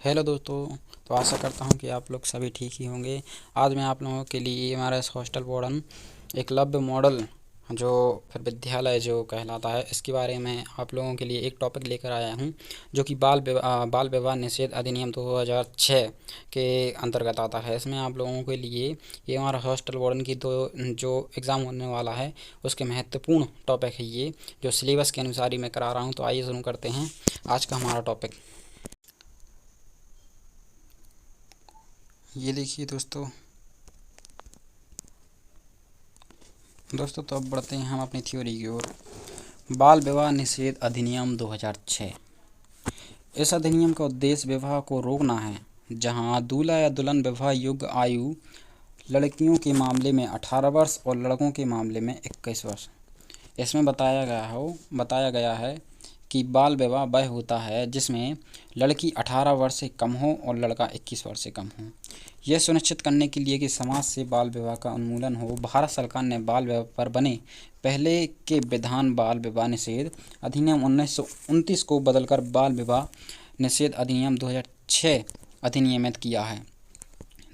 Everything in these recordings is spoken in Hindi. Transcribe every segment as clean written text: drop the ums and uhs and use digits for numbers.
हेलो दोस्तों। तो आशा करता हूँ कि आप लोग सभी ठीक ही होंगे। आज मैं आप लोगों के लिए हमारा इस हॉस्टल वार्डन एकलव्य मॉडल जो फिर विद्यालय जो कहलाता है, इसके बारे में आप लोगों के लिए एक टॉपिक लेकर आया हूँ, जो कि बाल विवाह निषेध अधिनियम 2006 के अंतर्गत आता है। इसमें आप लोगों के लिए ये हमारा हॉस्टल वार्डन की दो जो एग्ज़ाम होने वाला है उसके महत्वपूर्ण टॉपिक है, ये जो सिलेबस के अनुसार ही मैं करा रहा हूँ। तो आइए शुरू करते हैं आज का हमारा टॉपिक। ये देखिए दोस्तों तो अब बढ़ते हैं हम अपनी थ्योरी की ओर। बाल विवाह निषेध अधिनियम 2006। इस अधिनियम का उद्देश्य विवाह को रोकना है जहां दूल्हा या दुल्हन विवाह योग्य आयु लड़कियों के मामले में 18 वर्ष और लड़कों के मामले में 21 वर्ष। इसमें बताया गया है कि बाल विवाह वह होता है जिसमें लड़की 18 वर्ष से कम हो और लड़का 21 वर्ष से कम हो। यह सुनिश्चित करने के लिए कि समाज से बाल विवाह का उन्मूलन हो, भारत सरकार ने बाल विवाह पर बने पहले के विधान बाल विवाह निषेध अधिनियम 1929 को बदलकर बाल विवाह निषेध अधिनियम 2006 अधिनियमित किया है।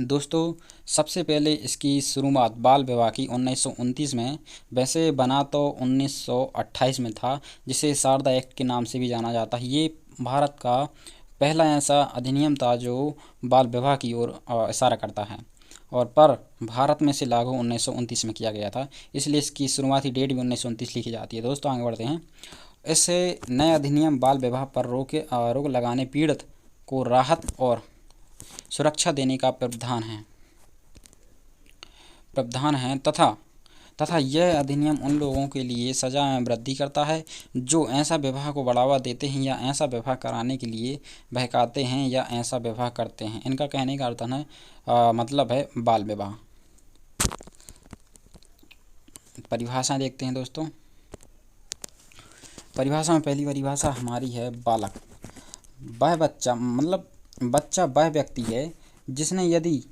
दोस्तों, सबसे पहले इसकी शुरुआत बाल विवाह की 1929 में, वैसे बना तो 1928 में था, जिसे शारदा एक्ट के नाम से भी जाना जाता है। ये भारत का पहला ऐसा अधिनियम था जो बाल विवाह की ओर इशारा करता है, और पर भारत में से लागू 1929 में किया गया था, इसलिए इसकी शुरुआती डेट भी 1929 लिखी जाती है। दोस्तों आगे बढ़ते हैं। इससे नए अधिनियम बाल विवाह पर रोक लगाने, पीड़ित को राहत और सुरक्षा देने का प्रावधान है तथा यह अधिनियम उन लोगों के लिए सजा में वृद्धि करता है जो ऐसा विवाह को बढ़ावा देते हैं या ऐसा विवाह कराने के लिए बहकाते हैं या ऐसा विवाह करते हैं। इनका कहने का अर्थ है मतलब है बाल विवाह। परिभाषा देखते हैं दोस्तों। परिभाषा में पहली परिभाषा हमारी है बालक। वह बच्चा वह व्यक्ति है जिसने, यदि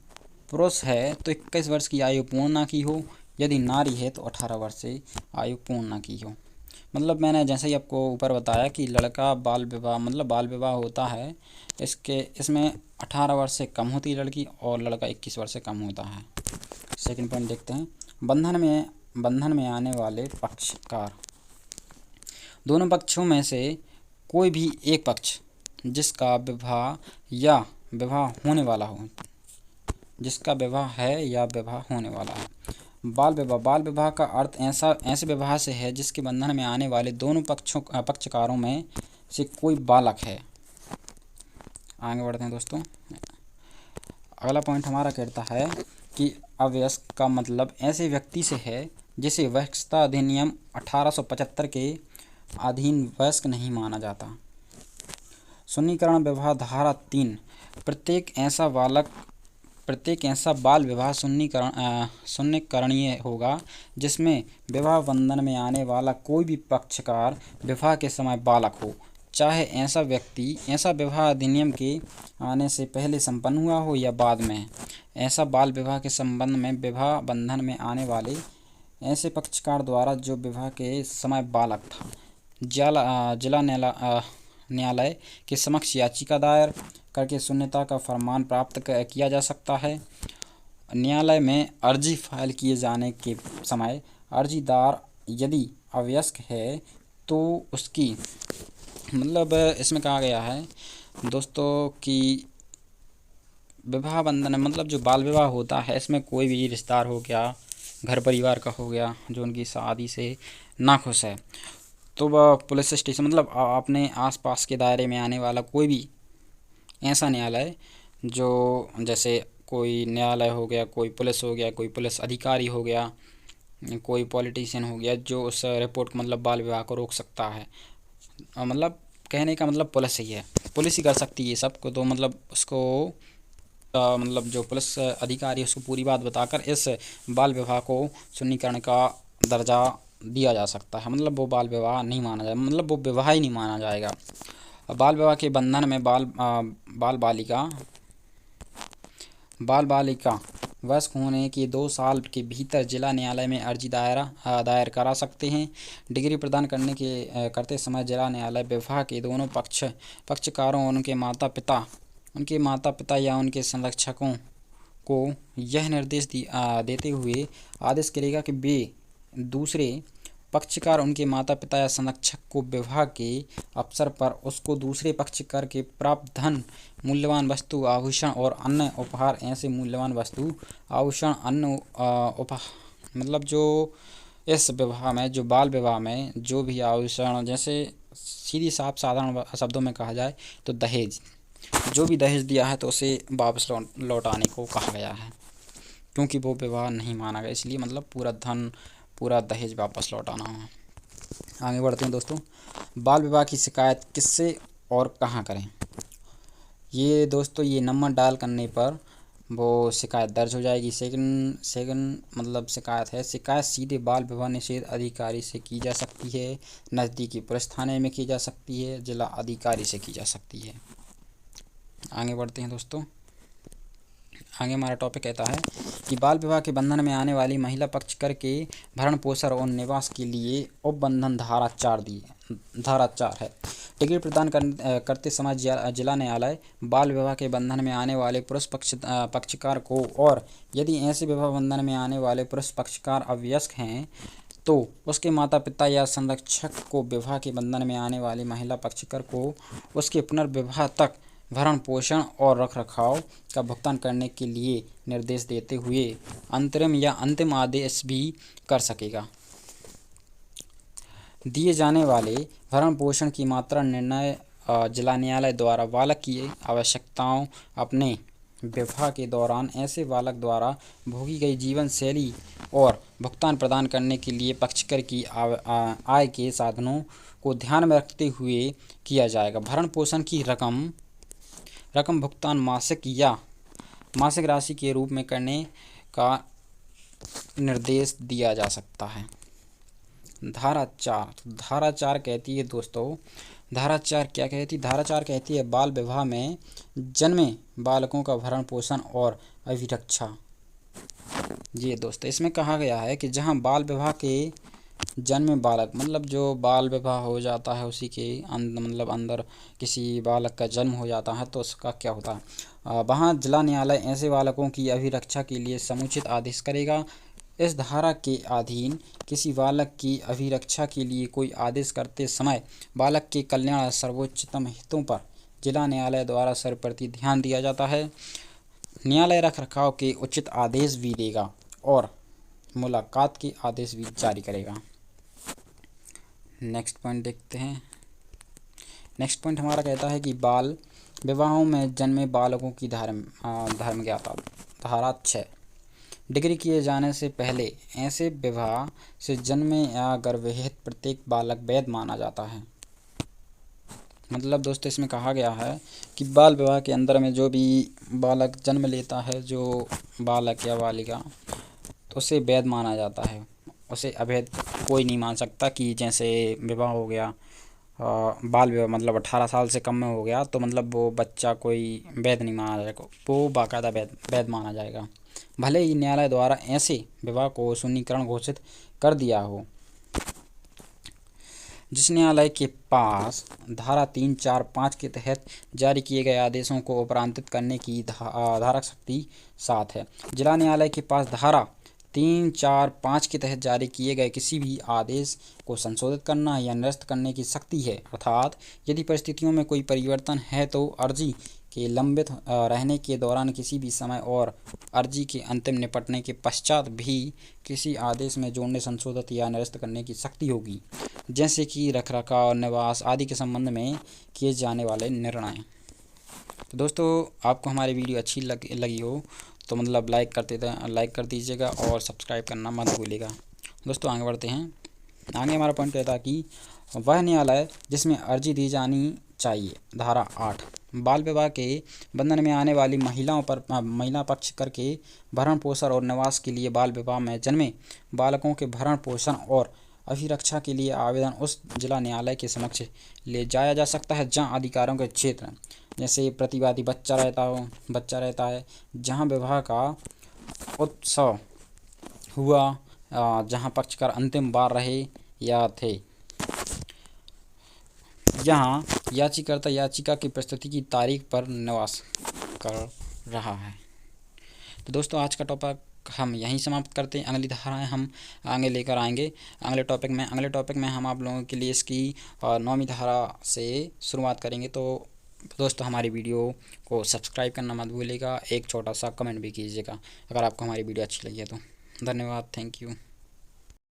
पुरुष है तो 21 वर्ष की आयु पूर्ण ना की हो, यदि नारी है तो 18 वर्ष से आयु पूर्ण ना की हो। मैंने जैसे ही आपको ऊपर बताया कि लड़का बाल विवाह होता है, इसमें 18 वर्ष से कम होती है लड़की और लड़का 21 वर्ष से कम होता है। सेकंड पॉइंट देखते हैं। बंधन में आने वाले पक्षकार। दोनों पक्षों में से कोई भी एक पक्ष जिसका विवाह या विवाह होने वाला हो, जिसका विवाह है या विवाह होने वाला है। बाल विवाह का अर्थ ऐसे विवाह से है जिसके बंधन में आने वाले दोनों पक्षकारों में से कोई बालक है। आगे बढ़ते हैं दोस्तों। अगला पॉइंट हमारा कहता है कि अवयस्क का मतलब ऐसे व्यक्ति से है जिसे वयस्कता अधिनियम 1875 के अधीन वयस्क नहीं माना जाता। सुन्नीकरण विवाह धारा 3। प्रत्येक ऐसा बाल विवाह सुन्नीकरणीय होगा जिसमें विवाह बंधन में आने वाला कोई भी पक्षकार विवाह के समय बालक हो, चाहे ऐसा विवाह अधिनियम के आने से पहले संपन्न हुआ हो या बाद में। ऐसा बाल विवाह के संबंध में विवाह बंधन में आने वाले ऐसे पक्षकार द्वारा जो विवाह के समय बालक था, जिला न्यायालय के समक्ष याचिका दायर करके शून्यता का फरमान प्राप्त किया जा सकता है। न्यायालय में अर्जी फाइल किए जाने के समय अर्जीदार यदि अवयस्क है तो उसकी इसमें कहा गया है दोस्तों कि विवाह बंधन जो बाल विवाह होता है, इसमें कोई भी रिश्तेदार हो गया, घर परिवार का हो गया, जो उनकी शादी से नाखुश है, तो वह पुलिस स्टेशन अपने आसपास के दायरे में आने वाला कोई भी ऐसा न्यायालय, जो जैसे कोई न्यायालय हो गया, कोई पुलिस हो गया, कोई पुलिस अधिकारी हो गया, कोई पॉलिटिशियन हो गया, जो उस रिपोर्ट को बाल विवाह को रोक सकता है। कहने का पुलिस ही है, पुलिस ही कर सकती है सबको। तो उसको जो पुलिस अधिकारी है उसको पूरी बात बताकर इस बाल विवाह को शून्यकरण का दर्जा दिया जा सकता है। वो बाल विवाह नहीं माना जाए, वो विवाह ही नहीं माना जाएगा। बाल विवाह के बंधन में बाल बालिका वयस्क होने के 2 साल के भीतर जिला न्यायालय में अर्जी दायर करा सकते हैं। डिग्री प्रदान करते समय जिला न्यायालय विवाह के दोनों पक्षकारों और उनके माता पिता उनके माता पिता या उनके संरक्षकों को यह निर्देश देते हुए आदेश करेगा कि वे दूसरे पक्षकार उनके माता पिता या संरक्षक को विवाह के अवसर पर उसको दूसरे पक्षकार के प्राप्त धन, मूल्यवान वस्तु, आभूषण और अन्य उपहार, ऐसे मूल्यवान वस्तु, आभूषण, अन्य मतलब जो इस विवाह में, जो बाल विवाह में जो भी आभूषण, जैसे सीधी साफ साधारण शब्दों में कहा जाए तो दहेज, जो भी दहेज दिया है तो उसे वापस लौटाने को कहा गया है, क्योंकि वो विवाह नहीं माना गया, इसलिए मतलब पूरा धन, पूरा दहेज वापस लौटाना है। आगे बढ़ते हैं दोस्तों। बाल विवाह की शिकायत किससे और कहाँ करें? ये दोस्तों ये नंबर डायल करने पर वो शिकायत दर्ज हो जाएगी। सेकंड मतलब शिकायत है, शिकायत सीधे बाल विवाह निषेध अधिकारी से की जा सकती है, नज़दीकी पुलिस थाने में की जा सकती है, जिला अधिकारी से की जा सकती है। आगे बढ़ते हैं दोस्तों। आगे हमारा टॉपिक कहता है कि बाल विवाह के बंधन में आने वाली महिला पक्षकर के भरण पोषण और निवास के लिए उपबंधन धारा 4 है। डिग्री प्रदान करते समय जिला न्यायालय बाल विवाह के बंधन में आने वाले पुरुष पक्षकार को, और यदि ऐसे विवाह बंधन में आने वाले पुरुष पक्षकार अवयस्क हैं तो उसके माता पिता या संरक्षक को विवाह के बंधन में आने वाली महिला पक्षकार को उसके पुनर्विवाह तक भरण पोषण और रखरखाव का भुगतान करने के लिए निर्देश देते हुए अंतरिम या अंतिम आदेश भी कर सकेगा। दिए जाने वाले भरण पोषण की मात्रा निर्णय जिला न्यायालय द्वारा बालक की आवश्यकताओं, अपने विवाह के दौरान ऐसे बालक द्वारा भोगी गई जीवन शैली और भुगतान प्रदान करने के लिए पक्षकर की आय के साधनों को ध्यान में रखते हुए किया जाएगा। भरण पोषण की रकम भुगतान मासिक राशि के रूप में करने का निर्देश दिया जा सकता है। धारा 4 कहती है दोस्तों, धारा 4 क्या कहती है? धारा 4 कहती है बाल विवाह में जन्मे बालकों का भरण पोषण और अभिरक्षा। ये दोस्तों इसमें कहा गया है कि जहां बाल विवाह के जन्मे बालक, मतलब जो बाल विवाह हो जाता है उसी के मतलब अंदर किसी बालक का जन्म हो जाता है तो उसका क्या होता है, वहाँ जिला न्यायालय ऐसे बालकों की अभिरक्षा के लिए समुचित आदेश करेगा। इस धारा के अधीन किसी बालक की अभिरक्षा के लिए कोई आदेश करते समय बालक के कल्याण सर्वोच्चतम हितों पर जिला न्यायालय द्वारा सर्वप्रति ध्यान दिया जाता है। न्यायालय रखरखाव के उचित आदेश भी देगा और मुलाकात के आदेश भी जारी करेगा। नेक्स्ट पॉइंट देखते हैं। नेक्स्ट पॉइंट हमारा कहता है कि बाल विवाहों में जन्मे बालकों की धर्म ज्ञाता। धारा 6 डिग्री किए जाने से पहले ऐसे विवाह से जन्मे या गर्भविहित प्रत्येक बालक वैध माना जाता है। मतलब दोस्तों इसमें कहा गया है कि बाल विवाह के अंदर में जो भी बालक जन्म लेता है, जो बालक या बालिका, तो उसे वैध माना जाता है, उसे अवैध कोई नहीं मान सकता। कि जैसे विवाह हो गया, बाल विवाह मतलब 18 साल से कम में हो गया तो मतलब वो बच्चा कोई वैध नहीं माना जाएगा, वो बाकायदा वैध माना जाएगा, भले ही न्यायालय द्वारा ऐसे विवाह को शून्यकरण घोषित कर दिया हो। जिस न्यायालय के पास धारा 3, 4, 5 के तहत जारी किए गए आदेशों को उपरांतित करने की धारक शक्ति 7 है। जिला न्यायालय के पास धारा 3, 4, 5 के तहत जारी किए गए किसी भी आदेश को संशोधित करना या निरस्त करने की शक्ति है। अर्थात यदि परिस्थितियों में कोई परिवर्तन है तो अर्जी के लंबित रहने के दौरान किसी भी समय और अर्जी के अंतिम निपटने के पश्चात भी किसी आदेश में जोड़ने, संशोधित या निरस्त करने की शक्ति होगी, जैसे कि रखरखाव, निवास आदि के संबंध में किए जाने वाले निर्णय। तो दोस्तों आपको हमारी वीडियो अच्छी लगी हो तो मतलब लाइक कर दीजिएगा और सब्सक्राइब करना मत भूलिएगा। दोस्तों आगे बढ़ते हैं। आगे हमारा पॉइंट कहता है कि वह न्यायालय जिसमें अर्जी दी जानी चाहिए। धारा 8 बाल विवाह के बंधन में आने वाली महिला पक्ष करके भरण पोषण और निवास के लिए बाल विवाह में जन्मे बालकों के भरण पोषण और अभिरक्षा के लिए आवेदन उस जिला न्यायालय के समक्ष ले जाया जा सकता है जहां अधिकारों के क्षेत्र, जैसे प्रतिवादी बच्चा रहता है, जहां विवाह का उत्सव हुआ, जहां पक्षकार अंतिम बार रहे या थे। यहाँ याचिकाकर्ता याचिका की प्रस्तुति की तारीख पर निवास कर रहा है। तो दोस्तों आज का टॉपिक हम यहीं समाप्त करते हैं। अगली धाराएं हम आगे लेकर आएंगे अगले टॉपिक में हम आप लोगों के लिए इसकी 9वीं धारा से शुरुआत करेंगे। तो दोस्तों हमारी वीडियो को सब्सक्राइब करना मत भूलिएगा, एक छोटा सा कमेंट भी कीजिएगा अगर आपको हमारी वीडियो अच्छी लगी है तो। धन्यवाद, थैंक यू।